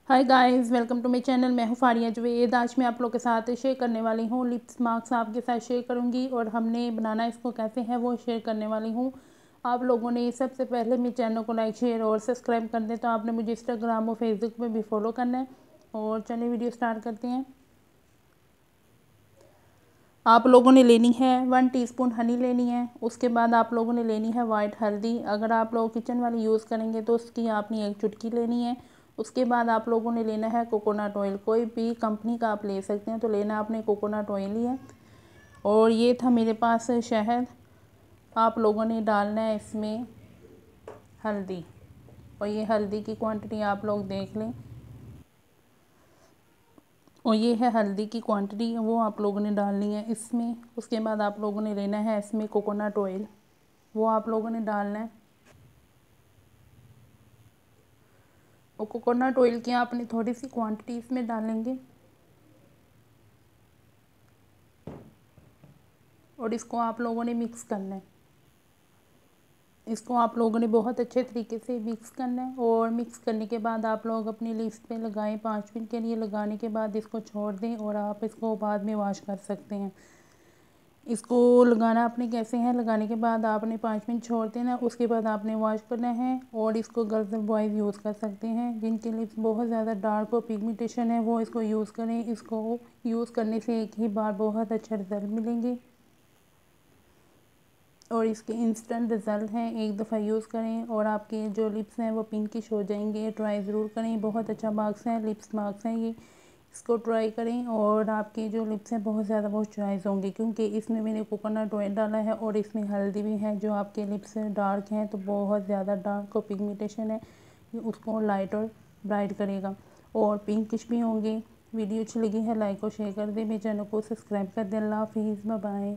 Hi guys, welcome to my channel. मैं हूँ फारिया जवेद। आज मैं आप लोगों के साथ शेयर करने वाली हूँ लिप्स मार्क्स आपके साथ शेयर करूँगी और हमने बनाना इसको कैसे है वो शेयर करने वाली हूँ। आप लोगों ने सबसे पहले मेरे चैनल को लाइक शेयर और सब्सक्राइब कर दें तो आपने मुझे इंस्टाग्राम और फेसबुक पे भी फॉलो करना है। और चलिए वीडियो स्टार्ट करते हैं। आप लोगों ने लेनी है 1 टीस्पून हनी लेनी है। उसके बाद आप लोगों ने लेनी है वाइट हल्दी। अगर आप लोग किचन वाली यूज़ करेंगे तो उसकी आपने 1 चुटकी लेनी है। उसके बाद आप लोगों ने लेना है कोकोनट ऑयल। कोई भी कंपनी का आप ले सकते हैं, तो लेना आपने कोकोनट ऑयल ही है। और ये था मेरे पास शहद। आप लोगों ने डालना है इसमें हल्दी, और ये हल्दी की क्वांटिटी आप लोग देख लें। और ये है हल्दी की क्वांटिटी, वो आप लोगों ने डालनी है इसमें। उसके बाद आप लोगों ने लेना है इसमें कोकोनट ऑयल, वो आप लोगों ने डालना है। और कोकोनट ऑयल की आपने थोड़ी सी क्वांटिटी इसमें डालेंगे और इसको आप लोगों ने मिक्स करना है। इसको आप लोगों ने बहुत अच्छे तरीके से मिक्स करना है। और मिक्स करने के बाद आप लोग अपनी लिप्स पे लगाएं 5 मिनट के लिए। लगाने के बाद इसको छोड़ दें और आप इसको बाद में वॉश कर सकते हैं। इसको लगाना आपने कैसे है, लगाने के बाद आपने 5 मिनट छोड़ देना। उसके बाद आपने वॉश करना है। और इसको गर्ल्स और बॉयज़ यूज़ कर सकते हैं। जिनके लिप्स बहुत ज़्यादा डार्क और पिगमेंटेशन है वो इसको यूज़ करें। इसको यूज़ करने से एक ही बार बहुत अच्छा रिज़ल्ट मिलेंगे और इसके इंस्टेंट रिज़ल्ट हैं। एक दफ़ा यूज़ करें और आपके जो लिप्स हैं वो पिंकिश हो जाएंगे। ट्राई ज़रूर करें, बहुत अच्छा मार्क्स है, लिप्स मार्क्स हैं ये। इसको ट्राई करें और आपके जो लिप्स हैं बहुत ज़्यादा मॉइस्चराइज होंगे, क्योंकि इसमें मैंने कोकोनट ऑयल डाला है और इसमें हल्दी भी है। जो आपके लिप्स डार्क हैं तो बहुत ज़्यादा डार्क और पिगमेंटेशन है, ये उसको लाइट और ब्राइट करेगा। और पिंकिश भी होंगे। वीडियो अच्छी लगी है लाइक और शेयर कर दें। मेरे चैनल को सब्सक्राइब कर दें। अल्लाह हाफिज़, बाय बाय।